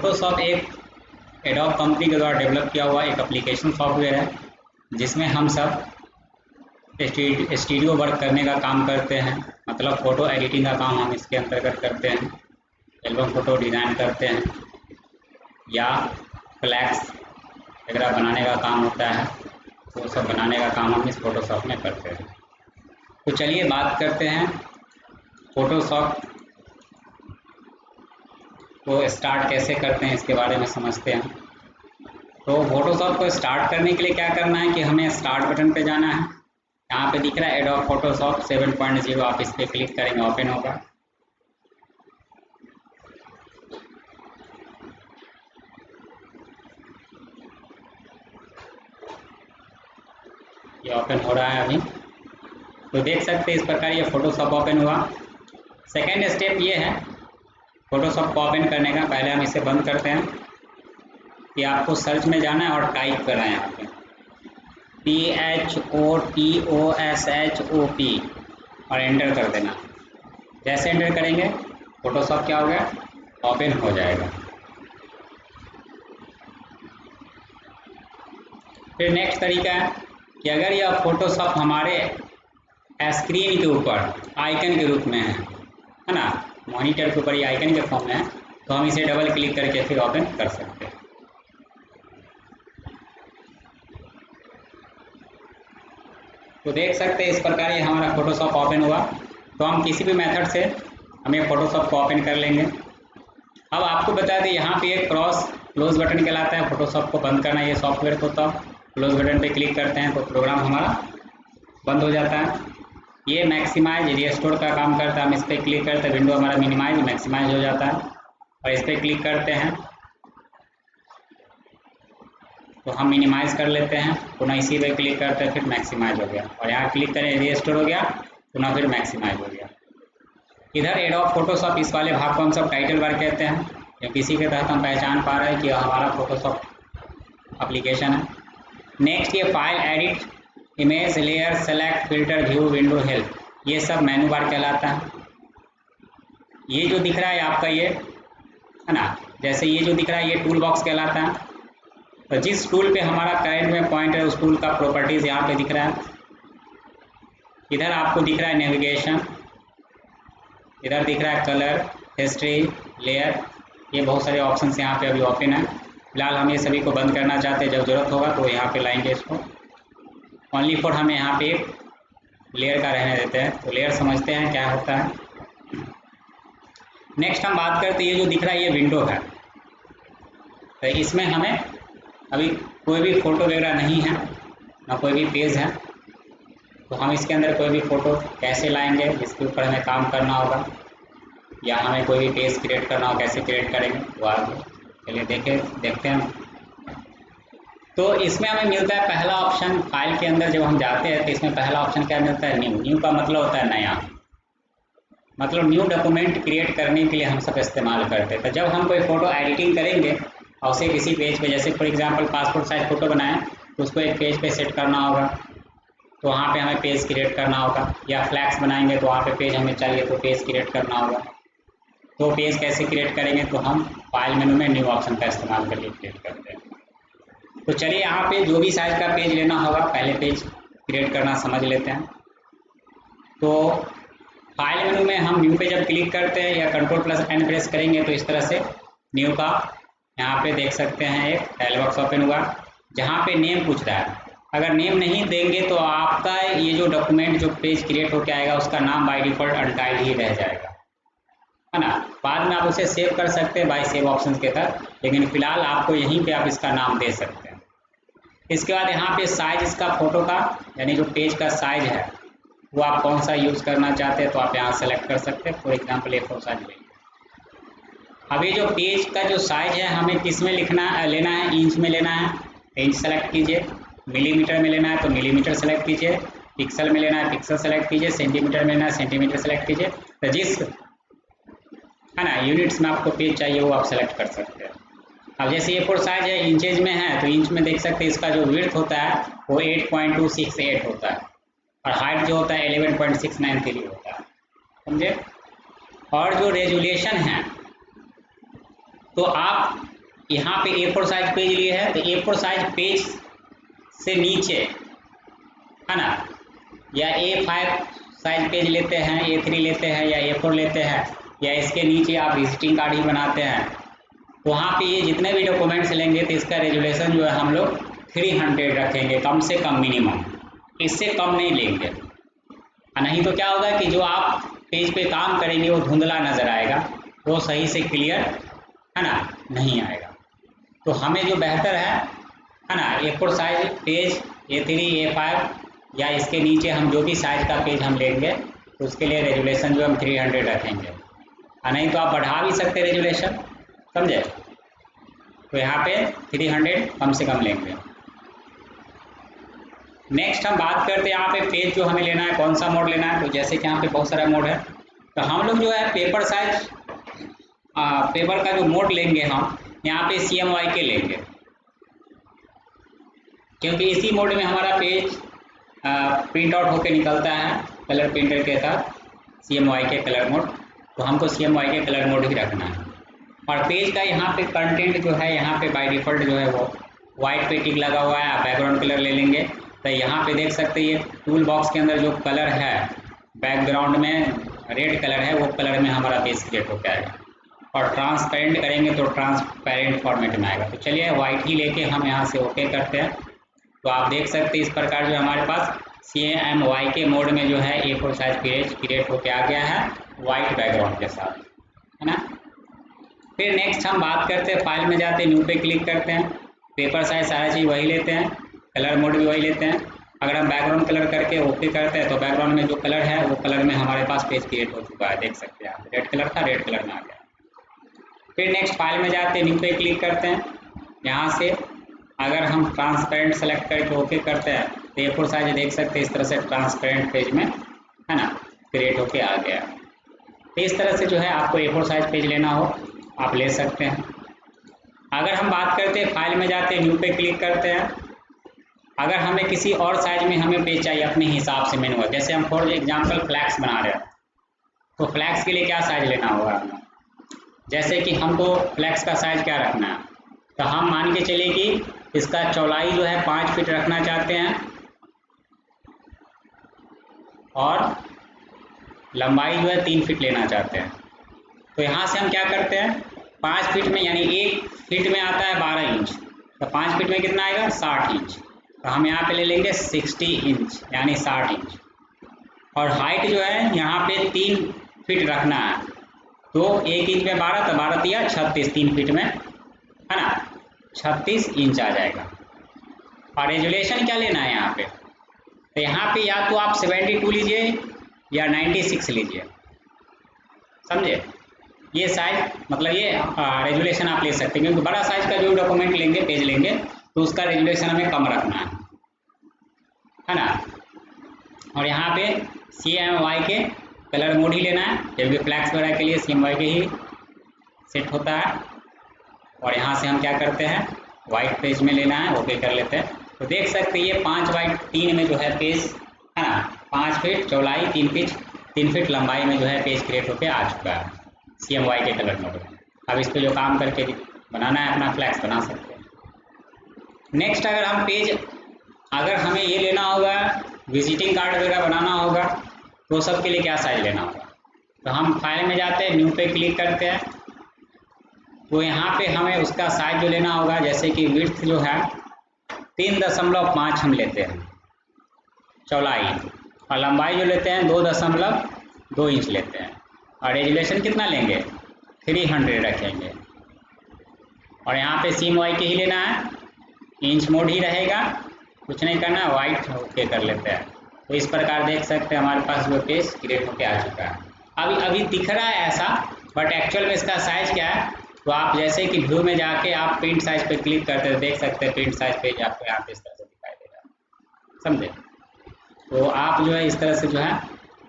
Photoshop एक adobe company के द्वारा डेवलप किया हुआ एक एप्लीकेशन सॉफ्टवेयर है जिसमें हम सब स्टूडियो वर्क करने का काम करते हैं। मतलब फ़ोटो एडिटिंग का काम हम इसके अंतर्गत करते हैं, एल्बम फ़ोटो डिज़ाइन करते हैं या फ्लैक्स वगैरह बनाने का काम होता है, तो वो सब बनाने का काम हम इस फोटोशॉप में करते हैं। तो चलिए बात करते हैं फोटोशॉप को स्टार्ट कैसे करते हैं, इसके बारे में समझते हैं। तो फोटोशॉप को स्टार्ट करने के लिए क्या करना है कि हमें स्टार्ट बटन पे जाना है। यहाँ पे दिख रहा है एडोब फोटोशॉप 7.0, आप इस पर क्लिक करेंगे ओपन होगा। ये ओपन हो रहा है अभी, तो देख सकते हैं इस प्रकार ये फोटोशॉप ओपन हुआ। सेकेंड स्टेप ये है फोटोशॉप को ओपन करने का। पहले हम इसे बंद करते हैं कि आपको सर्च में जाना है और टाइप करना है यहाँ पे PHOTOSHOP और एंटर कर देना। जैसे एंटर करेंगे फोटोशॉप क्या हो गया, ओपन हो जाएगा। फिर नेक्स्ट तरीका है कि अगर यह फोटोशॉप हमारे स्क्रीन के ऊपर आइकन के रूप में है ना, मॉनिटर के ऊपर ये आइकन के फॉर्म में है, तो हम इसे डबल क्लिक करके फिर ओपन कर सकते हैं। तो देख सकते हैं इस प्रकार ये हमारा फोटोशॉप ओपन हुआ। तो हम किसी भी मेथड से हमें फोटोशॉप को ओपन कर लेंगे। अब आपको बता दें यहाँ पे एक क्लोज बटन कहलाता है फोटोशॉप को बंद करना ये सॉफ्टवेयर को। तो क्लोज बटन पे क्लिक करते हैं तो प्रोग्राम हमारा बंद हो जाता है। ये मैक्सिमाइज रिस्टोर का काम करता है। हम इस पर क्लिक करते हैं, विंडो हमारा मिनिमाइज मैक्सिमाइज हो जाता है। और इस पर क्लिक करते हैं तो हम मिनिमाइज कर लेते हैं, पुनः इसी पे क्लिक करते हैं, फिर मैक्सिमाइज हो गया। और यहाँ क्लिक करें रिस्टोर हो गया, पुनः फिर मैक्सिमाइज हो गया। इधर एडोब फोटोशॉप इस वाले भाग को हम सब टाइटल बार कहते हैं, क्योंकि इसी के तहत हम पहचान पा रहे हैं कि हमारा फोटोशॉप एप्लीकेशन है। नेक्स्ट ये file, edit, image, layer, select, filter, view, window, help, ये सब मेनू बार कहलाता है। ये जो दिख रहा है आपका ये है ना, जैसे ये जो दिख रहा है ये टूल बॉक्स कहलाता है। तो जिस टूल पे हमारा करंट में पॉइंट है उस टूल का प्रॉपर्टीज यहाँ पे दिख रहा है। इधर आपको दिख रहा है नेविगेशन, इधर दिख रहा है कलर, हिस्ट्री, लेयर, ये बहुत सारे ऑप्शंस यहाँ पे अभी ओपन है। फिलहाल हम ये सभी को बंद करना चाहते हैं, जब जरूरत होगा तो यहाँ पे लाएंगे इसको। ओनली फॉर हमें यहाँ पे एक लेयर का रहने देते हैं। तो लेयर समझते हैं क्या होता है। नेक्स्ट हम बात करते हैं ये जो दिख रहा है ये विंडो है। तो इसमें हमें अभी कोई भी फ़ोटो वगैरह नहीं है, ना कोई भी पेज है, तो हम इसके अंदर कोई भी फ़ोटो कैसे लाएंगे जिसके ऊपर हमें काम करना होगा, या हमें कोई भी पेज क्रिएट करना हो कैसे क्रिएट करेंगे वो आगे चलिए देखते हैं। तो इसमें हमें मिलता है पहला ऑप्शन। फाइल के अंदर जब हम जाते हैं तो इसमें पहला ऑप्शन क्या मिलता है, न्यू। न्यू का मतलब होता है नया, मतलब न्यू डॉक्यूमेंट क्रिएट करने के लिए हम सब इस्तेमाल करते हैं। तो जब हम कोई फ़ोटो एडिटिंग करेंगे और उसे किसी पेज पे, जैसे for example passport size photo बनाएं तो उसको एक पेज पे सेट करना होगा, तो वहाँ पे हमें पेज क्रिएट करना होगा। या फ्लैक्स बनाएंगे तो वहाँ पे पेज हमें चाहिए तो पेज क्रिएट करना होगा। तो पेज कैसे क्रिएट करेंगे, तो हम फाइल मेनू में न्यू ऑप्शन का इस्तेमाल करके क्रिएट करते हैं। तो चलिए यहाँ पे जो भी साइज़ का पेज लेना होगा पहले पेज क्रिएट करना समझ लेते हैं। तो फाइल मेनू में हम न्यू पे जब क्लिक करते हैं या Ctrl+N प्रेस करेंगे तो इस तरह से न्यू का यहाँ पे देख सकते हैं एक डायलॉग बॉक्स ओपन हुआ, जहाँ पे नेम पूछ रहा है। अगर नेम नहीं देंगे तो आपका ये जो डॉक्यूमेंट जो पेज क्रिएट होकर आएगा उसका नाम बाय डिफ़ॉल्ट अनटाइल्ड ही रह जाएगा, है ना। बाद में आप उसे सेव कर सकते हैं बाय सेव ऑप्शन के तहत, लेकिन फिलहाल आपको यहीं पे आप इसका नाम दे सकते हैं। इसके बाद यहाँ पे साइज इसका फ़ोटो का, यानी जो पेज का साइज है वो आप कौन सा यूज़ करना चाहते हैं तो आप यहाँ सेलेक्ट कर सकते हैं। फॉर एग्जाम्पल A4 साइज लेंगे। अभी जो पेज का जो साइज है हमें किस में लेना है, इंच में लेना है तो इंच सेलेक्ट कीजिए, मिलीमीटर में लेना है तो मिलीमीटर सेलेक्ट कीजिए, पिक्सल में लेना है पिक्सल सेलेक्ट कीजिए, सेंटीमीटर में लेना है सेंटीमीटर सेलेक्ट कीजिए। तो जिस है ना यूनिट्स में आपको पेज चाहिए वो आप सेलेक्ट कर सकते हैं। अब जैसे A4 साइज है इंचेज में है तो इंच में देख सकते हैं इसका जो विड्थ होता है वो 8.268 होता है और हाइट जो होता है 11.693 होता है, समझे। और जो रेजुलेशन है तो आप यहाँ पे A4 साइज पेज लिए है तो A4 साइज पेज से नीचे, है ना, या A5 साइज पेज लेते हैं, A3 लेते हैं या A4 लेते हैं, या इसके नीचे आप विजिटिंग कार्ड ही बनाते हैं, तो वहाँ पे ये जितने भी डॉक्यूमेंट्स लेंगे तो इसका रेजुलेशन जो है हम लोग 300 रखेंगे, कम से कम मिनिमम, इससे कम नहीं लेंगे। नहीं तो क्या होगा कि जो आप पेज पे काम करेंगे वो धुंधला नज़र आएगा, वो सही से क्लियर, है ना, नहीं आएगा। तो हमें जो बेहतर है ना, A4 size page, A3, A5 या इसके नीचे हम जो भी साइज का पेज हम लेंगे तो उसके लिए रेजुलेशन जो हम 300 रखेंगे। नहीं तो आप बढ़ा भी सकते रेजुलेशन, समझे। तो यहाँ पे 300 कम से कम लेंगे। नेक्स्ट हम बात करते हैं यहाँ पे पेज जो हमें लेना है, कौन सा मोड लेना है। तो जैसे कि यहाँ पे बहुत सारा मोड है, तो हम लोग जो है पेपर साइज पेपर का जो मोड लेंगे हम यहाँ पे CMYK लेंगे, क्योंकि इसी मोड में हमारा पेज प्रिंट आउट होकर निकलता है कलर प्रिंटर के साथ, CMYK कलर मोड। तो हमको CMYK कलर मोड ही रखना है। और पेज का यहाँ पे कंटेंट जो है यहाँ पे बाय डिफ़ॉल्ट जो है वो वाइट पे टिक लगा हुआ है। बैकग्राउंड कलर ले लेंगे तो यहाँ पे देख सकते हैं ये टूल बॉक्स के अंदर जो कलर है बैकग्राउंड में रेड कलर है, वो कलर में हमारा पेज क्रिएट होकर आएगा। और ट्रांसपेरेंट करेंगे तो ट्रांसपेरेंट फॉर्मेट में आएगा। तो चलिए वाइट ही लेके हम यहाँ से ओके करते हैं। तो आप देख सकते हैं इस प्रकार जो हमारे पास CMYK मोड में जो है A4 साइज पेज क्रिएट होकर आ गया है वाइट बैकग्राउंड के साथ, है ना। फिर नेक्स्ट हम बात करते हैं, फाइल में जाते हैं, न्यू पे क्लिक करते हैं, पेपर साइज सारा चीज़ वही लेते हैं, कलर मोड भी वही लेते हैं। अगर हम बैकग्राउंड कलर करके ओके करते हैं तो बैकग्राउंड में जो कलर है वो कलर में हमारे पास पेज क्रिएट हो चुका है, देख सकते हैं आप, रेड कलर था, रेड कलर में आ गया। फिर नेक्स्ट फाइल में जाते हैं, न्यू पे क्लिक करते हैं। यहाँ से अगर हम ट्रांसपेरेंट सेलेक्ट करके ओके करते हैं तो A4 साइज देख सकते हैं इस तरह से ट्रांसपेरेंट पेज में, है ना, क्रिएट होके आ गया। तो इस तरह से जो है आपको A4 साइज पेज लेना हो आप ले सकते हैं। अगर हम बात करते हैं, फाइल में जाते हैं, न्यू पे क्लिक करते हैं। अगर हमें किसी और साइज में हमें पेज चाहिए अपने हिसाब से मेनू, जैसे हम फॉर एग्जांपल फ्लैक्स बना रहे हैं तो फ्लैक्स के लिए क्या साइज लेना होगा हमें, जैसे कि हमको फ्लैक्स का साइज क्या रखना है, तो हम मान के चलिए कि इसका चौड़ाई जो है 5 फीट रखना चाहते हैं और लंबाई जो है 3 फीट लेना चाहते हैं। तो यहाँ से हम क्या करते हैं, 5 फीट में यानी 1 फीट में आता है 12 इंच, तो 5 फीट में कितना आएगा 60 इंच। तो हम यहाँ पे ले लेंगे 60 इंच यानी 60 इंच। और हाइट जो है यहाँ पे 3 फीट रखना है, तो 1 इंच में 12 तो 12 या 36, 3 फीट में, है ना, 36 इंच आ जाएगा। और रेजुलेशन क्या लेना है यहाँ पे, तो यहाँ पे या तो आप 72 लीजिए या 96 लीजिए, समझे। ये साइज मतलब ये रेजुलेशन आप ले सकते हैं, क्योंकि बड़ा साइज का जो डॉक्यूमेंट लेंगे, पेज लेंगे, तो उसका रेजुलेशन हमें कम रखना है ना। और यहाँ पे CMYK कलर मोड ही लेना है, जबकि फ्लैक्स वगैरह के लिए CMYK ही सेट होता है। और यहाँ से हम क्या करते हैं, वाइट पेज में लेना है, ओके कर लेते हैं। तो देख सकते हैं ये 5 बाई 3 में जो है पेज, है ना, 5 फीट चौड़ाई, 3 फीट लंबाई में जो है पेज क्रिएट होकर आ चुका है CMYK कलर मोड में। अब इस पर जो काम करके बनाना है अपना फ्लैक्स बना सकते हैं। नेक्स्ट अगर हमें ये लेना होगा, विजिटिंग कार्ड वगैरह बनाना होगा, तो सब के लिए क्या साइज लेना होगा, तो हम फाइल में जाते हैं, न्यू पे क्लिक करते हैं। तो यहाँ पे हमें उसका साइज जो लेना होगा, जैसे कि विड्थ जो है 3.5 हम लेते हैं चौड़ाई, और लंबाई जो लेते हैं 2.2 इंच लेते हैं। और रेजुलेशन कितना लेंगे, 300 रखेंगे। और यहाँ पे CMYK ही लेना है, इंच मोड ही रहेगा, कुछ नहीं करना, वाइट ओके कर लेते हैं। तो इस प्रकार देख सकते हैं हमारे पास जो पेज क्रिएट होकर आ चुका है। अभी दिख रहा है ऐसा, बट एक्चुअल में इसका साइज क्या है, तो आप जैसे कि व्यू में जाके आप प्रिंट साइज पे क्लिक करते हैं, देख सकते हैं प्रिंट साइज पेज आपको यहाँ पे इस तरह से दिखाई देगा, समझे। तो आप जो है इस तरह से जो है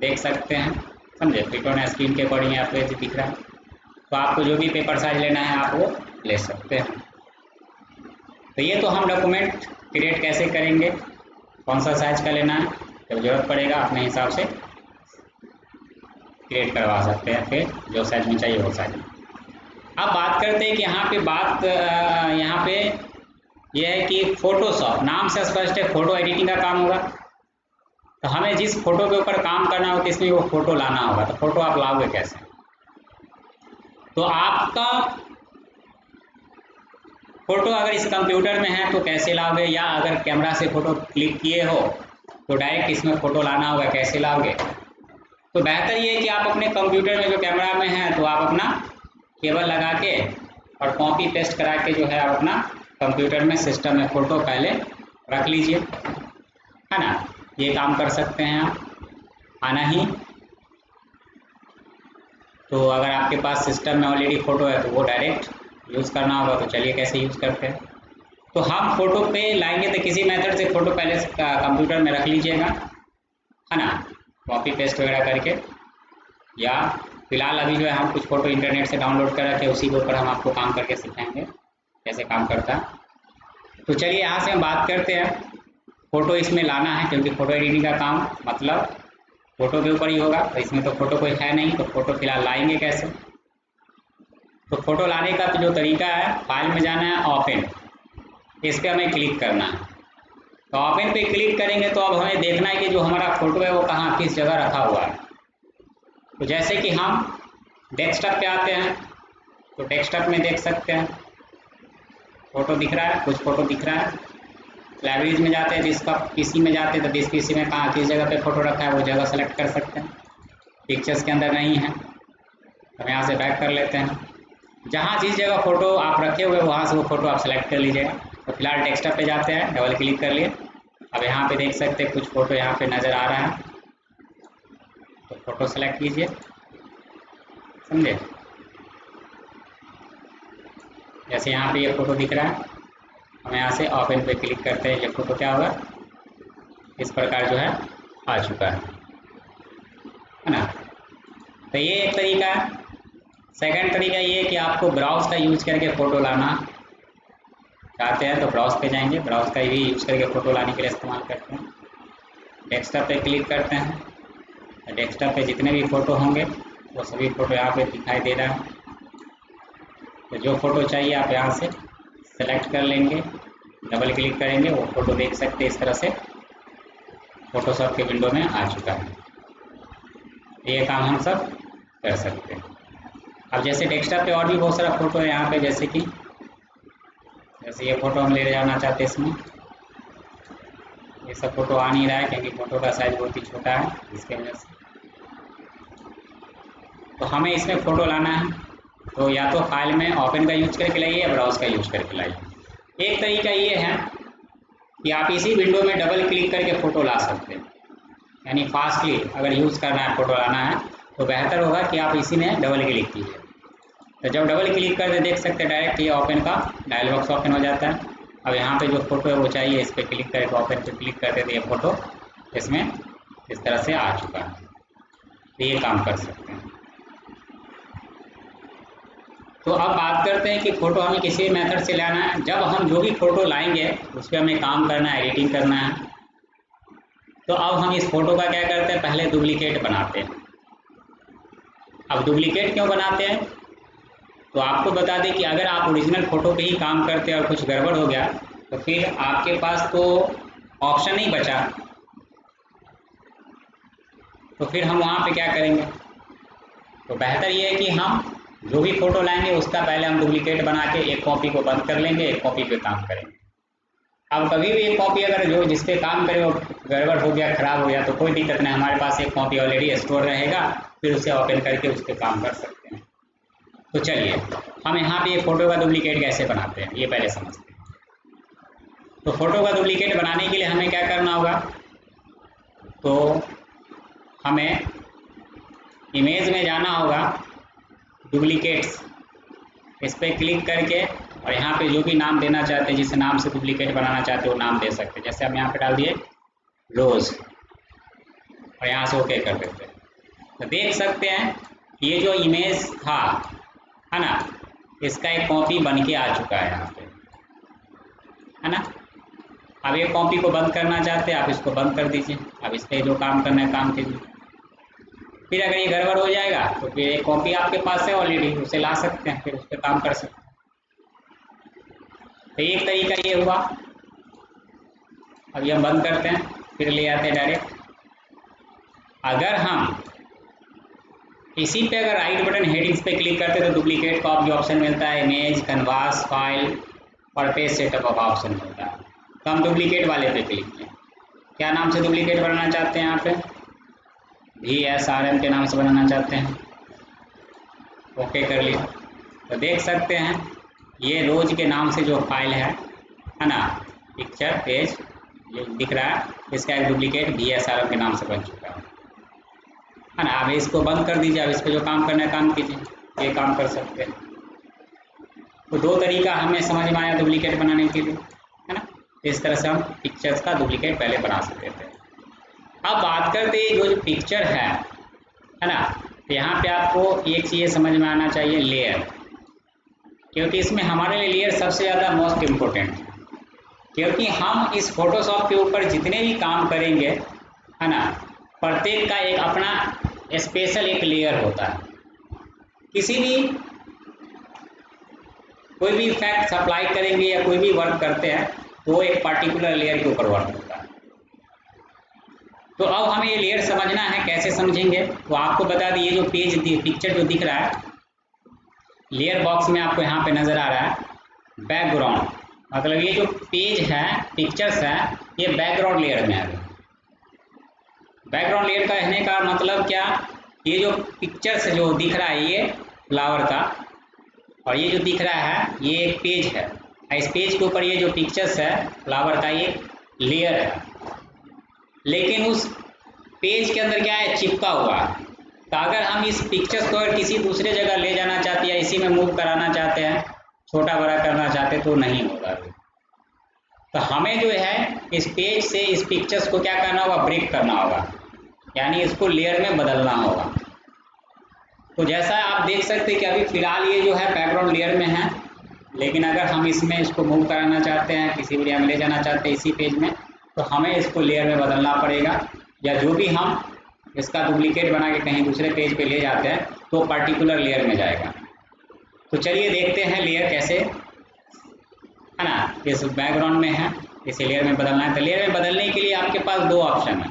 देख सकते हैं, समझे, फिट ऑन स्क्रीन के अकॉर्डिंग यहाँ पे दिख रहा है। तो आपको जो भी पेपर साइज लेना है आप वो ले सकते हैं। तो ये तो हम डॉक्यूमेंट क्रिएट कैसे करेंगे, कौन सा साइज का लेना है, जब जरूरत पड़ेगा अपने हिसाब से क्रिएट करवा सकते हैं, फिर जो साइज में चाहिए वो साइज। अब बात करते हैं कि यहाँ पे यह है कि फोटोशॉप, नाम से स्पष्ट है फोटो एडिटिंग का काम होगा। तो हमें जिस फोटो के ऊपर काम करना हो इसमें वो फोटो लाना होगा। तो फोटो आप लाओगे कैसे? तो आपका फोटो अगर इस कंप्यूटर में है तो कैसे लाओगे, या अगर कैमरा से फोटो क्लिक किए हो तो डायरेक्ट इसमें फोटो लाना होगा, कैसे लाओगे? तो बेहतर ये है कि आप अपने कंप्यूटर में जो कैमरा में है तो आप अपना केबल लगा के और कॉपी पेस्ट करा के जो है आप अपना कंप्यूटर में सिस्टम में फ़ोटो पहले रख लीजिए, है ना। ये काम कर सकते हैं आप, आना ही। तो अगर आपके पास सिस्टम में ऑलरेडी फ़ोटो है तो वो डायरेक्ट यूज़ करना होगा। तो चलिए कैसे यूज़ करते हैं। तो हम फ़ोटो पे लाएंगे तो किसी मेथड से फ़ोटो पहले कंप्यूटर में रख लीजिएगा, है ना, कॉपी पेस्ट वगैरह करके। या फिलहाल अभी जो है हम कुछ फ़ोटो इंटरनेट से डाउनलोड कर रखे, उसी के ऊपर हम आपको काम करके सिखाएंगे कैसे काम करता है। तो चलिए यहाँ से हम बात करते हैं। फ़ोटो इसमें लाना है क्योंकि फ़ोटो एडिटिंग का काम मतलब फ़ोटो के ऊपर ही होगा। तो इसमें तो फ़ोटो कोई है नहीं, तो फ़ोटो फिलहाल लाएंगे कैसे? तो फ़ोटो लाने का तो जो तरीका है, फाइल में जाना है, ओपन, इस पर हमें क्लिक करना है। तो ओपन पे क्लिक करेंगे तो अब हमें देखना है कि जो हमारा फ़ोटो है वो कहाँ किस जगह रखा हुआ है। तो जैसे कि हम डेस्कटॉप पे आते हैं तो डेस्कटॉप में देख सकते हैं फ़ोटो दिख रहा है, कुछ फ़ोटो दिख रहा है। लाइब्रेरीज में जाते हैं, जिसका पीसी में जाते हैं तो जिस पीसी में कहाँ किस जगह पे फ़ोटो रखा है वो जगह सेलेक्ट कर सकते हैं। पिक्चर्स के अंदर नहीं है तो यहाँ से बैक कर लेते हैं। जहाँ जिस जगह फ़ोटो आप रखे हुए वहाँ से वो फ़ोटो आप सेलेक्ट कर लीजिएगा। तो फिलहाल डेस्कटॉप पे जाते हैं, डबल क्लिक कर लिए। अब यहाँ पे देख सकते हैं कुछ फ़ोटो यहाँ पे नज़र आ रहा है, तो फ़ोटो सेलेक्ट कीजिए, समझे। जैसे यहाँ पे ये फ़ोटो दिख रहा है, हम यहाँ से ओपन पे क्लिक करते हैं, ये फ़ोटो क्या होगा इस प्रकार जो है आ चुका है ना। तो ये एक तरीका है। सेकंड तरीका ये है कि आपको ब्राउज़ का यूज़ करके फ़ोटो लाना चाहते हैं तो ब्राउज़ पे जाएंगे, ब्राउज़ का भी यूज़ करके फ़ोटो लाने के लिए इस्तेमाल करते हैं। डेस्कटॉप पे क्लिक करते हैं, डेस्कटॉप पे जितने भी फ़ोटो होंगे वो सभी फ़ोटो यहाँ पे दिखाई दे रहा है। तो जो फ़ोटो चाहिए आप यहाँ से सेलेक्ट कर लेंगे, डबल क्लिक करेंगे, वो फ़ोटो देख सकते हैं। इस तरह से फ़ोटोशॉप के विंडो में आ चुका है। ये काम हम सब कर सकते हैं। अब जैसे डेस्कटॉप पे और भी बहुत सारा फ़ोटो है यहाँ पे, जैसे कि ये फ़ोटो हम ले जाना चाहते हैं इसमें, ये सब फ़ोटो आ नहीं रहा है क्योंकि फ़ोटो का साइज़ बहुत ही छोटा है, इसके वजह से। तो हमें इसमें फ़ोटो लाना है तो या तो फाइल में ओपन का यूज करके लाइए या ब्राउज़ का यूज करके लाइए। एक तरीका ये है कि आप इसी विंडो में डबल क्लिक करके फ़ोटो ला सकते हैं, यानी फास्टली अगर यूज़ करना है, फ़ोटो लाना है तो बेहतर होगा कि आप इसी में डबल क्लिक कीजिए। तो जब डबल क्लिक करके देख सकते हैं डायरेक्ट ये ओपन का डायल बॉक्स ओपन हो जाता है। अब यहाँ पे जो फ़ोटो है वो चाहिए, इस पर क्लिक करके ओपन पे क्लिक करते तो ये फ़ोटो इसमें इस तरह से आ चुका है। तो ये काम कर सकते हैं। तो अब बात करते हैं कि फ़ोटो हमें किसी मेथड से लाना है। जब हम जो भी फ़ोटो लाएंगे उस पर हमें काम करना है, एडिटिंग करना है। तो अब हम इस फ़ोटो का क्या करते हैं, पहले डुप्लीकेट बनाते हैं। अब डुप्लीकेट क्यों बनाते हैं, तो आपको बता दें कि अगर आप ओरिजिनल फ़ोटो पे ही काम करते हैं और कुछ गड़बड़ हो गया तो फिर आपके पास तो ऑप्शन नहीं बचा, तो फिर हम वहाँ पे क्या करेंगे। तो बेहतर ये है कि हम जो भी फ़ोटो लाएंगे उसका पहले हम डुप्लीकेट बना के एक कॉपी को बंद कर लेंगे, एक कॉपी पे काम करेंगे। अब कभी भी एक कॉपी अगर जो जिस पे काम करे वो गड़बड़ हो गया, ख़राब हो गया, तो कोई दिक्कत नहीं, हमारे पास एक कॉपी ऑलरेडी स्टोर रहेगा, फिर उसे ओपन करके उस पर काम कर सकते हैं। तो चलिए हम यहाँ पे फ़ोटो का डुप्लीकेट कैसे बनाते हैं ये पहले समझते हैं। तो फ़ोटो का डुप्लीकेट बनाने के लिए हमें क्या करना होगा, तो हमें इमेज में जाना होगा, डुप्लीकेट्स, इस पर क्लिक करके और यहाँ पे जो भी नाम देना चाहते हैं, जिस नाम से डुप्लीकेट बनाना चाहते हैं वो नाम दे सकते हैं। जैसे हम यहाँ पे डाल दिए रोज़ और यहाँ से ओके कर देते हैं। तो देख सकते हैं ये जो इमेज था, है ना, इसका एक कॉपी बन के आ चुका है यहाँ पे, है ना। अब ये कॉपी को बंद करना चाहते हैं, आप इसको बंद कर दीजिए। अब इस पर जो काम करना है काम कीजिए। फिर अगर ये गड़बड़ हो जाएगा तो फिर एक कॉपी आपके पास है ऑलरेडी, उसे ला सकते हैं, फिर उस पर काम कर सकते हैं। तो एक तरीका ये हुआ। अभी हम बंद करते हैं, फिर ले आते हैं डायरेक्ट। अगर हम इसी पे अगर राइट बटन हेडिंग्स पे क्लिक करते हैं तो डुप्लीकेट का जो ऑप्शन मिलता है, इमेज, कैनवास, फाइल और पेज सेटअप का ऑप्शन मिलता है। तो हम डुप्लीकेट वाले पे क्लिक किए। क्या नाम से डुप्लीकेट बनाना चाहते हैं? यहाँ पे VSRM के नाम से बनाना चाहते हैं। ओके कर लिया। तो देख सकते हैं ये रोज के नाम से जो फाइल है ना, पिक्चर पेज ये दिख रहा है, इसका एक डुप्लीकेट VSRM के नाम से बन चुका है ना। अब इसको बंद कर दीजिए। अब इस पर जो काम करना है काम कीजिए, ये काम कर सकते हैं। तो दो तरीका हमें समझ में आया डुप्लीकेट बनाने के लिए, है ना। इस तरह से हम पिक्चर्स का डुप्लीकेट पहले बना सकते थे। अब बात करते हैं जो पिक्चर है ना, तो यहाँ पे आपको एक चीज़ समझ में आना चाहिए, लेयर। क्योंकि इसमें हमारे लिए लेयर सबसे ज़्यादा मोस्ट इम्पोर्टेंट है। क्योंकि हम इस फोटोशॉप के ऊपर जितने भी काम करेंगे, है ना, प्रत्येक का एक अपना स्पेशल एक लेयर होता है। किसी भी कोई भी इफेक्ट अप्लाई करेंगे या कोई भी वर्क करते हैं तो एक पर्टिकुलर लेयर के ऊपर वर्क होता है। तो अब हमें ये लेयर समझना है, कैसे समझेंगे? तो आपको बता दिए, जो पेज पिक्चर जो दिख रहा है लेयर बॉक्स में आपको यहाँ पे नज़र आ रहा है बैकग्राउंड, मतलब ये जो पेज है, पिक्चर्स है, ये बैकग्राउंड लेयर में है। बैकग्राउंड लेयर का कहने का मतलब क्या? ये जो पिक्चर्स जो दिख रहा है ये फ्लावर का, और ये जो दिख रहा है ये एक पेज है। इस पेज के ऊपर ये जो पिक्चर्स है फ्लावर का, ये लेयर है। लेकिन उस पेज के अंदर क्या है? चिपका हुआ है। तो अगर हम इस पिक्चर्स को अगर किसी दूसरे जगह ले जाना चाहते हैं या इसी में मूव कराना चाहते हैं, छोटा बड़ा करना चाहते हैं, तो नहीं होगा। तो हमें जो है इस पेज से इस पिक्चर्स को क्या करना होगा? ब्रेक करना होगा, यानी इसको लेयर में बदलना होगा। तो जैसा आप देख सकते हैं कि अभी फ़िलहाल ये जो है बैकग्राउंड लेयर में है, लेकिन अगर हम इसमें इसको मूव कराना चाहते हैं, किसी भी एरिया में ले जाना चाहते हैं इसी पेज में, तो हमें इसको लेयर में बदलना पड़ेगा। या जो भी हम इसका डुप्लीकेट बना के कहीं दूसरे पेज पे ले जाते हैं तो पर्टिकुलर लेयर में जाएगा। तो चलिए देखते हैं लेयर कैसे, है ना, इस बैकग्राउंड में है, इसे लेयर में बदलना है। तो लेयर में बदलने के लिए आपके पास दो ऑप्शन है।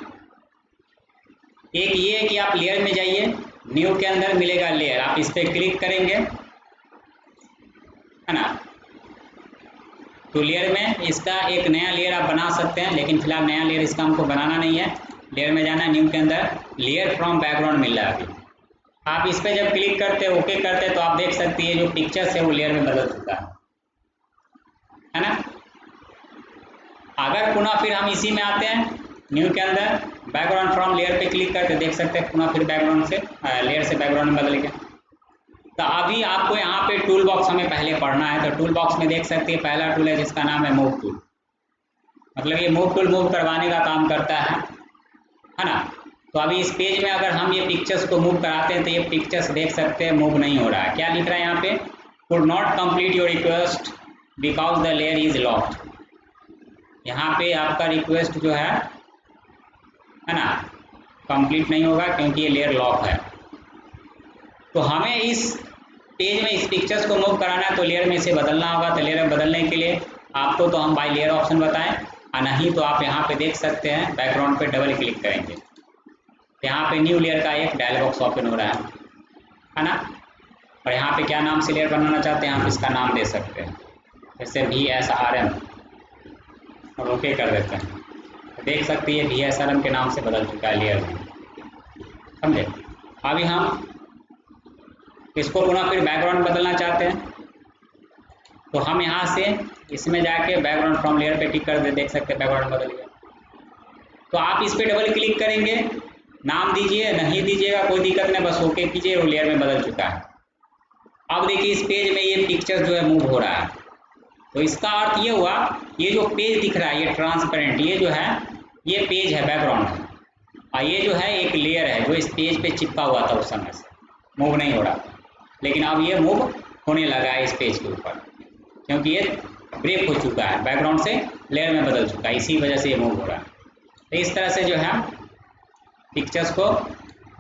एक ये है कि आप लेयर में जाइए, न्यू के अंदर मिलेगा लेयर, आप इस पर क्लिक करेंगे, है ना। तो लेयर में इसका एक नया लेयर आप बना सकते हैं, लेकिन फिलहाल नया लेयर इसका हमको बनाना नहीं है। लेयर में जाना है, न्यू के अंदर लेयर फ्रॉम बैकग्राउंड मिल रहा है अभी। आप इस पर जब क्लिक करते हैं, ओके करते हैं, तो आप देख सकते हैं जो पिक्चर्स है वो लेयर में बदल चुका है ना। अगर पुनः फिर हम इसी में आते हैं, न्यू के अंदर बैकग्राउंड फ्रॉम लेयर पे क्लिक करके देख सकते हैं पुनः फिर बैकग्राउंड से लेयर से बैकग्राउंड में बदल गया। तो अभी आपको यहाँ पे टूल बॉक्स हमें पहले पढ़ना है। तो टूल बॉक्स में देख सकते हैं पहला टूल है जिसका नाम है मूव टूल, मतलब ये मूव टूल मूव करवाने का काम करता है ना। तो अभी इस पेज में अगर हम ये पिक्चर्स को मूव कराते हैं तो ये पिक्चर्स देख सकते हैं मूव नहीं हो रहा है। क्या लिख रहा है यहाँ पे? Could not complete your request because the layer is locked. यहाँ पे आपका रिक्वेस्ट जो है ना, कंप्लीट नहीं होगा क्योंकि ये लेयर लॉक है। तो हमें इस पेज में इस पिक्चर्स को मूव कराना है तो लेयर में इसे बदलना होगा। तो लेयर में बदलने के लिए आपको तो हम बाय लेयर ऑप्शन बताएं, और नहीं तो आप यहाँ पे देख सकते हैं बैकग्राउंड पे डबल क्लिक करेंगे, यहाँ पे न्यू लेयर का एक डायलॉग बॉक्स ओपन हो रहा है ना। और यहाँ पे क्या नाम से लेयर बनाना चाहते हैं आप इसका नाम दे सकते हैं, जैसे VSRM, और ओके कर देते हैं। तो देख सकते हैं VSRM के नाम से बदल चुका है लेयर में, समझे। अभी हम इसको पुनः फिर बैकग्राउंड बदलना चाहते हैं तो हम यहाँ से इसमें जाके बैकग्राउंड फ्रॉम लेयर पे क्लिक कर दे, देख सकते हैं बैकग्राउंड बदल गया। तो आप इस पर डबल क्लिक करेंगे, नाम दीजिए, नहीं दीजिएगा कोई दिक्कत नहीं, बस ओके कीजिए, वो लेयर में बदल चुका है। अब देखिए इस पेज में ये पिक्चर जो है मूव हो रहा है। तो इसका अर्थ ये हुआ, ये जो पेज दिख रहा है ये ट्रांसपेरेंट, ये जो है ये पेज है, बैकग्राउंड है, और ये जो है एक लेयर है जो इस पेज पे चिपका हुआ था उस समय से, मूव नहीं हो रहा। लेकिन अब ये मूव होने लगा है इस पेज के ऊपर, क्योंकि ये ब्रेक हो चुका है, बैकग्राउंड से लेयर में बदल चुका है, इसी वजह से ये मूव हो रहा है। तो इस तरह से जो है पिक्चर्स को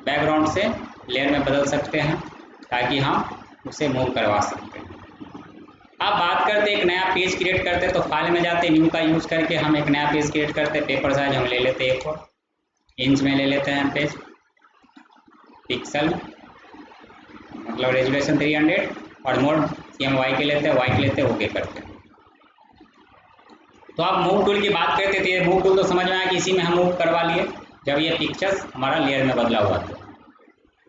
बैकग्राउंड से लेयर में बदल सकते हैं ताकि हम उसे मूव करवा सकते हैं। अब बात करते एक नया पेज क्रिएट करते, तो फाइल में जाते, न्यू का यूज़ करके हम एक नया पेज क्रिएट करते। पेपर साइज हम ले लेते हैं 1 इंच में ले लेते हैं पेज, पिक्सल मतलब रेजोल्यूशन 300 और मोड CMY के लेते हैं, वाई के लेते हैं, ओके करते हैं। तो आप मूव टूल की बात करते थे, मूव टूल तो समझ में आया कि इसी में हम मूव करवा लिए जब ये पिक्चर्स हमारा लेयर में बदला हुआ था।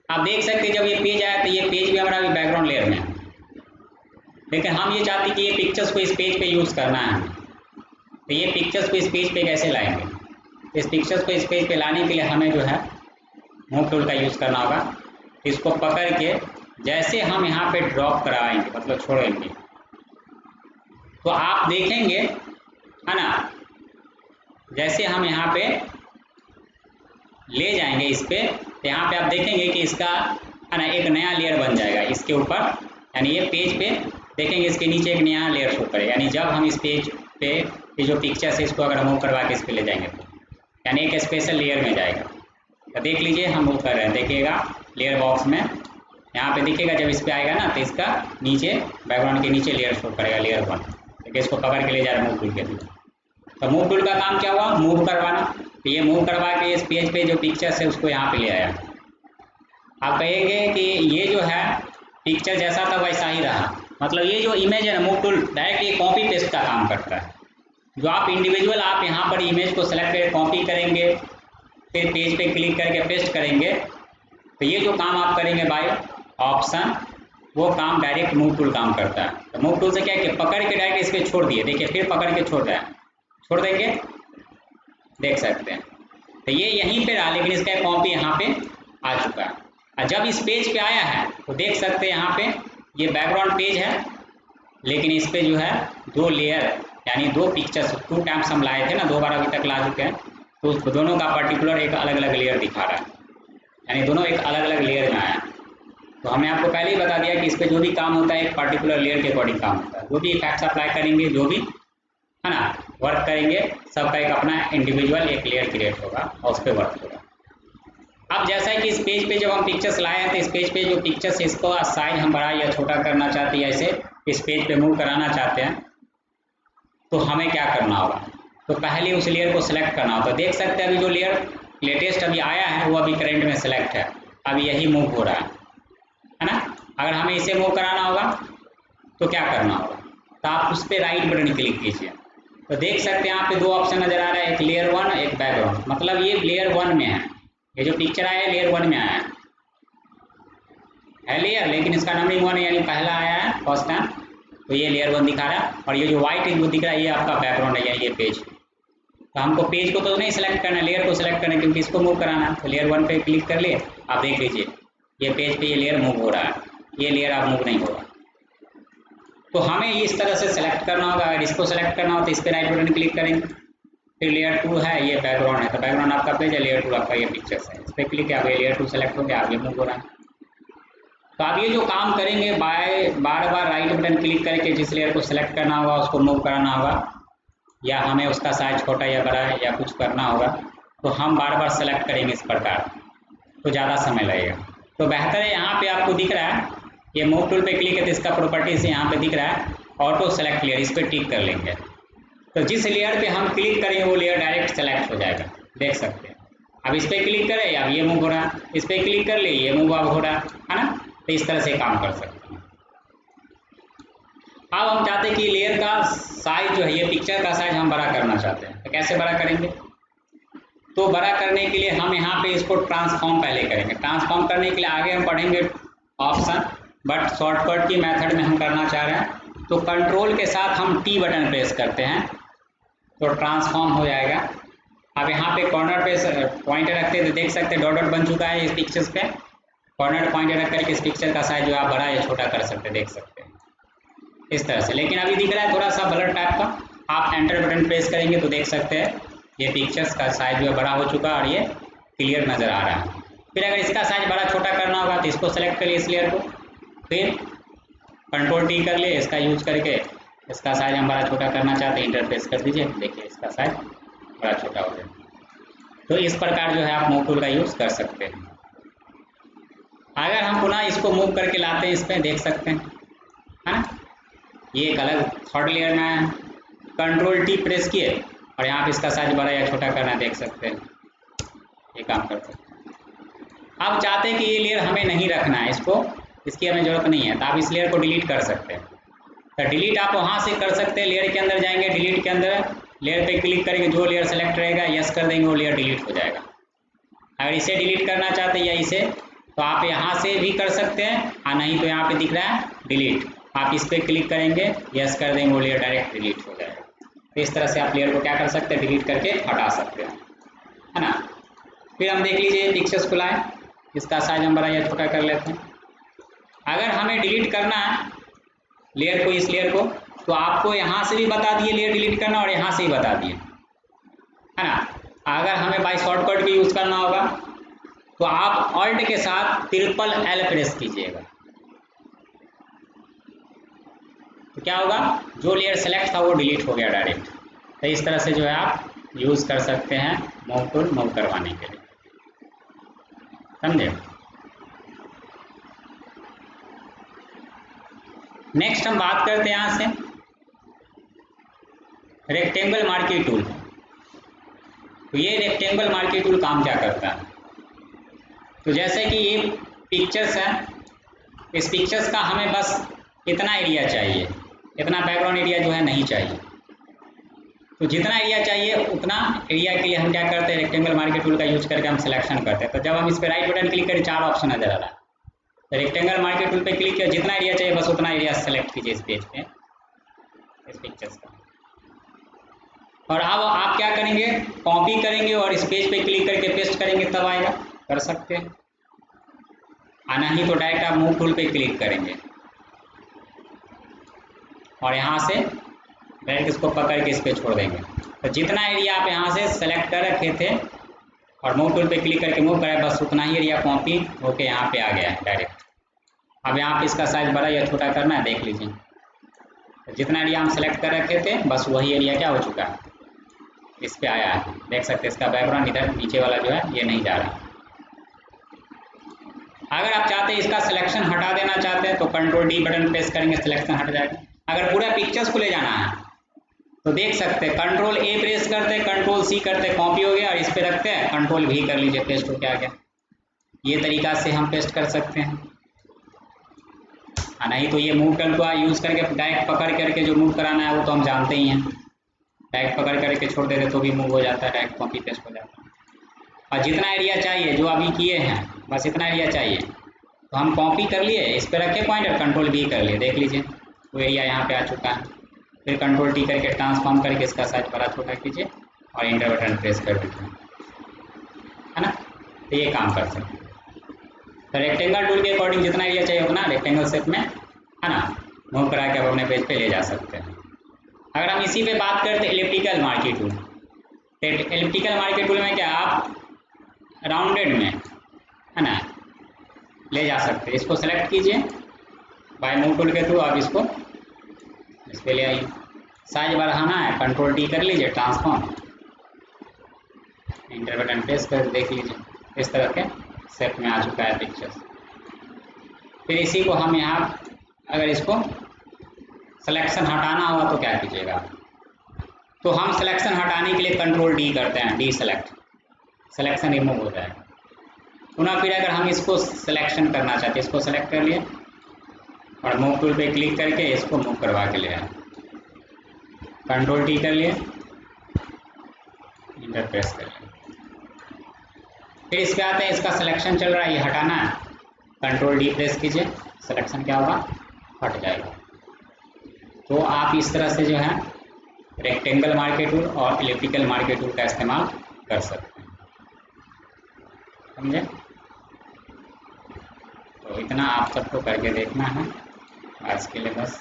आप देख सकते हैं जब ये पेज आया तो ये पेज भी हमारा अभी बैकग्राउंड लेयर में है, लेकिन हम ये चाहते हैं कि ये पिक्चर्स को इस पेज पे यूज़ करना है, तो ये पिक्चर्स को इस पेज पे कैसे लाएंगे? इस पिक्चर्स को इस पेज पे लाने के लिए हमें जो है मूव टूल का यूज़ करना होगा। इसको पकड़ के जैसे हम यहाँ पे ड्रॉप कराएंगे मतलब छोड़ेंगे, तो आप देखेंगे है ना, जैसे हम यहाँ पे ले जाएंगे इस पे, तो यहाँ पे आप देखेंगे कि इसका है ना एक नया लेयर बन जाएगा इसके ऊपर, यानी ये पेज पे देखेंगे इसके नीचे एक नया लेयर शो करेगा। यानी जब हम इस पेज पे ये जो पिक्चर्स है इसको अगर मूव करवा के इस पे ले जाएंगे तो यानी एक स्पेशल लेयर में जाएगा। तो देख लीजिए हम मूव कर रहे हैं, देखिएगा लेयर बॉक्स में यहाँ पे दिखेगा, जब इस पे आएगा ना तो इसका नीचे बैकग्राउंड के नीचे लेयर शो करेगा, लेयर 1। देखिए इसको पकड़ के ले जा रहा है मूव टूल के थ्रू। तो मूव टूल का काम क्या हुआ? मूव करवाना। तो ये मूव करवा के इस पेज पे जो पिक्चर्स है उसको यहाँ पे ले आया। आप कहेंगे कि ये जो है पिक्चर जैसा था वैसा ही रहा, मतलब ये जो इमेज है ना मूव टूल डायरेक्ट ये कॉपी पेस्ट का काम करता है। जो आप इंडिविजुअल आप यहाँ पर इमेज को सेलेक्ट करके कॉपी करेंगे, फिर पेज पे क्लिक करके पेस्ट करेंगे, तो ये जो काम आप करेंगे बाय ऑप्शन, वो काम डायरेक्ट मूव टूल काम करता है। तो मूव टूल से क्या कि पकड़ के डायरेक्ट इस पर छोड़ दिए, देखिए फिर पकड़ के छोड़ रहा है, छोड़ देंगे, देख सकते हैं। तो ये यहीं पे रहा, लेकिन इसका कॉपी यहाँ पे आ चुका है। और जब इस पेज पे आया है तो देख सकते हैं यहाँ पे ये बैकग्राउंड पेज है, लेकिन इस पे जो है 2 लेयर यानी 2 पिक्चर्स 2 टाइम्स हम लाए थे ना, 2 बार अभी तक ला चुके हैं, तो उस दोनों का पर्टिकुलर एक अलग अलग लेयर दिखा रहा है, यानी दोनों एक अलग अलग लेयर में आया। तो हमने आपको पहले ही बता दिया कि इस पर जो भी काम होता है एक पर्टिकुलर लेयर के अकॉर्डिंग काम होता है। जो भी इफेक्ट्स अप्लाई करेंगे, जो भी है ना वर्क करेंगे, सबका एक अपना इंडिविजुअल एक लेयर क्रिएट होगा और उस पर वर्क होगा। अब जैसा है कि इस पेज पे जब हम पिक्चर्स लाए हैं तो इस पेज पे जो पिक्चर्स है इसको साइज हम बड़ा या छोटा करना चाहते हैं, ऐसे इस पेज पे मूव कराना चाहते हैं, तो हमें क्या करना होगा? तो पहले उस लेयर को सिलेक्ट करना होगा। तो देख सकते हैं अभी जो लेयर लेटेस्ट अभी आया है वो अभी करंट में सिलेक्ट है, अभी यही मूव हो रहा है ना। अगर हमें इसे मूव कराना होगा तो क्या करना होगा? तो आप उस पर राइट बटन क्लिक कीजिए, तो देख सकते हैं यहाँ पे 2 ऑप्शन नजर आ रहा है, एक लेयर 1 एक बैकग्राउंड, मतलब ये लेयर 1 में है। ये जो पिक्चर आया है लेयर 1 में आया है लेयर, लेकिन इसका नंबरिंग 1 यानी पहला आया है फर्स्ट टाइम, तो ये लेयर 1 दिखा रहा है। और ये जो व्हाइट है वो दिख रहा है ये आपका बैकग्राउंड है, ये पेज। तो हमको पेज को तो नहीं सिलेक्ट करना है, लेयर को सिलेक्ट करना है, क्योंकि इसको मूव कराना है। तो लेयर 1 पे क्लिक कर लिए, आप देख लीजिए ये पेज पे ये लेयर मूव हो रहा है, ये लेयर आप मूव नहीं होगा। तो हमें इस तरह से सिलेक्ट करना होगा। अगर इसको सिलेक्ट करना हो तो इस पर राइट बटन क्लिक करेंगे, फिर लेयर 2 है, ये बैकग्राउंड है, तो बैकग्राउंड आपका पेज है, लेयर 2 आपका ये पिक्चर्स है, इस पर क्लिक है, आप ये लेयर 2 सेलेक्ट हो गया, आप ये मूव हो रहा है। तो आप ये जो काम करेंगे बार बार राइट बटन क्लिक करके जिस लेयर को सिलेक्ट करना होगा उसको मूव कराना होगा, या हमें उसका साइज छोटा या बड़ा है या कुछ करना होगा, तो हम बार बार सेलेक्ट करेंगे इस प्रकार, तो ज़्यादा समय लगेगा। तो बेहतर है यहाँ पे आपको दिख रहा है ये मूव टूल पे क्लिक है तो इसका प्रॉपर्टी से यहाँ पे दिख रहा है ऑटो सेलेक्ट लेयर, इस पर टिक कर लेंगे। तो जिस लेयर पे हम क्लिक करेंगे वो लेयर डायरेक्ट सेलेक्ट हो जाएगा, देख सकते हैं। अब इस पर क्लिक करें, अब ये मूव हो रहा है, इस पर क्लिक कर ले, ये मूव अब हो रहा है ना। तो इस तरह से काम कर सकते हैं। अब हम चाहते हैं कि लेयर का साइज जो है, ये पिक्चर का साइज हम बड़ा करना चाहते हैं, तो कैसे बड़ा करेंगे? तो बड़ा करने के लिए हम यहाँ पे इसको ट्रांसफॉर्म पहले करेंगे। ट्रांसफॉर्म करने के लिए आगे हम पढ़ेंगे ऑप्शन, बट शॉर्टकट की मेथड में हम करना चाह रहे हैं, तो कंट्रोल के साथ हम टी बटन प्रेस करते हैं तो ट्रांसफॉर्म हो जाएगा। अब यहाँ पे कॉर्नर पे पॉइंटर रखते हैं तो देख सकते हैं डॉट डॉट बन चुका है इस पिक्चर्स पे। कॉर्नर पॉइंटर रख करके इस पिक्चर का साइज जो आप बड़ा या छोटा कर सकते हैं, देख सकते हैं इस तरह से। लेकिन अभी दिख रहा है थोड़ा सा ब्लर टाइप का, आप एंटर बटन प्रेस करेंगे तो देख सकते हैं ये पिक्चर्स का साइज जो है बड़ा हो चुका है और ये क्लियर नज़र आ रहा है। फिर अगर इसका साइज बड़ा छोटा करना होगा तो इसको सेलेक्ट करिए इस लेयर को, फिर कंट्रोल टी कर लिए, इसका यूज करके इसका साइज हम बड़ा छोटा करना चाहते हैं, इंटर प्रेस कर दीजिए, देखिए इसका साइज बड़ा छोटा हो जाए। तो इस प्रकार जो है आप मूव टूल का यूज़ कर सकते हैं। अगर हम पुनः इसको मूव करके लाते हैं, इस पर देख सकते हैं, है ना, ये एक अलग थर्ड लेयर में आया। कंट्रोल टी प्रेस किए और यहाँ पे इसका साइज बड़ा या छोटा करना देख सकते हैं, ये काम करते हैं। अब चाहते हैं कि ये लेयर हमें नहीं रखना है, इसकी हमें ज़रूरत नहीं है, तो आप इस लेयर को डिलीट कर सकते हैं। तो डिलीट आप वहाँ से कर सकते हैं, लेयर के अंदर जाएंगे, डिलीट के अंदर लेयर पे क्लिक करेंगे, जो लेयर सेलेक्ट रहेगा यस कर देंगे, वो लेयर डिलीट हो जाएगा। अगर इसे डिलीट करना चाहते हैं या इसे, तो आप यहाँ से भी कर सकते हैं, और नहीं तो यहाँ पे दिख रहा है डिलीट, आप इस पर क्लिक करेंगे, यस कर देंगे, वो लेयर डायरेक्ट डिलीट हो जाएगा। तो इस तरह से आप लेयर को क्या कर सकते हैं, डिलीट करके हटा सकते हैं, है ना। फिर हम देख लीजिए पिक्चर्स खुला है, इसका साइज हम बड़ा या छोटा कर लेते हैं। अगर हमें डिलीट करना है लेयर को, इस लेयर को, तो आपको यहाँ से भी बता दिए लेयर डिलीट करना और यहाँ से ही बता दिए, है ना। अगर हमें बाय शॉर्टकट भी यूज़ करना होगा तो आप ऑल्ट के साथ ट्रिपल-L प्रेस कीजिएगा, तो क्या होगा, जो लेयर सेलेक्ट था वो डिलीट हो गया डायरेक्ट। तो इस तरह से जो है आप यूज़ कर सकते हैं मूव टूल मूव करवाने के लिए, समझे। नेक्स्ट हम बात करते हैं यहाँ से रेक्टेंगल मार्की टूल। तो ये रेक्टेंगल मार्की टूल काम क्या करता है, तो जैसे कि ये पिक्चर्स है, इस पिक्चर्स का हमें बस इतना एरिया चाहिए, इतना बैकग्राउंड एरिया जो है नहीं चाहिए। तो जितना एरिया चाहिए उतना एरिया के लिए हम क्या करते हैं, रेक्टेंगल मार्की टूल का यूज करके हम सिलेक्शन करते हैं। तो जब हम इस पर राइट बटन क्लिक करें, 4 ऑप्शन नजर आ रहा है, तो रेक्टेंगल मार्की टूल पे क्लिक किया, जितना एरिया चाहिए बस उतना एरिया सेलेक्ट कीजिए इस पेज पे, इस पिक्चर्स का। और अब आप क्या करेंगे, कॉपी करेंगे और इस पेज पे क्लिक करके पेस्ट करेंगे, तब आएगा, कर सकते हैं। आना ही तो डायरेक्ट आप मूव टूल पे क्लिक करेंगे और यहाँ से डायरेक्ट इसको पकड़ के इस पे छोड़ देंगे। तो जितना एरिया आप यहाँ से सेलेक्ट कर रखे थे और मूव टूल पे क्लिक करके मूव कराए, बस उतना ही एरिया कॉपी होके यहाँ पे आ गया है डायरेक्ट। अब यहाँ पे इसका साइज बड़ा या छोटा करना है, देख लीजिए। तो जितना एरिया हम सेलेक्ट कर रखे थे बस वही एरिया क्या हो चुका है, इस पे आया है, देख सकते हैं। इसका बैकग्राउंड इधर नीचे वाला जो है ये नहीं जा रहा। अगर आप चाहते हैं इसका सिलेक्शन हटा देना चाहते हैं तो कंट्रोल डी बटन प्रेस करेंगे, सिलेक्शन हट जाएगा। अगर पूरा पिक्चर्स को ले जाना है तो देख सकते हैं, कंट्रोल ए प्रेस करते हैं, कंट्रोल सी करते हैं, कॉपी हो गया, और इस पे रखते हैं, कंट्रोल भी कर लीजिए, पेस्ट होके आ गया। ये तरीका से हम पेस्ट कर सकते हैं। नहीं तो ये मूव टूल का यूज़ करके डायरेक्ट पकड़ करके जो मूव कराना है वो तो हम जानते ही हैं, डायरेक्ट पकड़ करके छोड़ देते तो भी मूव हो जाता है, डायरेक्ट कॉपी पेस्ट हो जाता है। और जितना एरिया चाहिए जो अभी किए हैं बस इतना एरिया चाहिए, तो हम कॉपी कर लिए, इस पर रखे पॉइंटर, कंट्रोल भी कर लिए, देख लीजिए वो एरिया यहाँ पे आ चुका है। फिर कंट्रोल टी करके ट्रांसफॉर्म करके इसका साइज बड़ा छोटा कीजिए और इंटर बटन प्रेस कर दीजिए, है ना। तो ये काम कर सकते हैं। तो रेक्टेंगल टूल के अकॉर्डिंग जितना एरिया चाहिए उतना रेक्टेंगल शेप में, है ना, मूव करा के आप अपने पेज पे ले जा सकते हैं। अगर हम इसी पे बात करते हैं एलिप्टिकल मार्की टूल, तो एलिप्टिकल मार्की टूल में क्या आप राउंडेड में, है ना, ले जा सकते हैं। इसको सेलेक्ट कीजिए बाय मूव टूल के थ्रू, आप इसको इस पे ले आइए। साइज बढ़ाना है, कंट्रोल टी कर लीजिए, ट्रांसफॉर्म, इंटर बटन प्रेस कर, देख लीजिए इस तरह के सेट में आ चुका है पिक्चर्स। फिर इसी को हम यहाँ अगर इसको सिलेक्शन हटाना होगा तो क्या कीजिएगा, तो हम सिलेक्शन हटाने के लिए कंट्रोल डी करते हैं, डी सेलेक्ट, सिलेक्शन रिमूव हो जाएगा। पुनः फिर अगर हम इसको सिलेक्शन करना चाहते हैं, इसको सेलेक्ट कर लिए और मूव टूल पे क्लिक करके इसको मूव करवा के ले आए, कंट्रोल टी कर लिए, इंटर प्रेस कर लिए। फिर इस पे आते हैं, इसका सिलेक्शन चल रहा है, ये हटाना है, कंट्रोल डी प्रेस कीजिए, सिलेक्शन क्या होगा, हट जाएगा। तो आप इस तरह से जो है रेक्टेंगल मार्की टूल और एलिप्टिकल मार्की टूल का इस्तेमाल कर सकते हैं, समझे। तो इतना आप सबको करके देखना है। आज के लिए बस।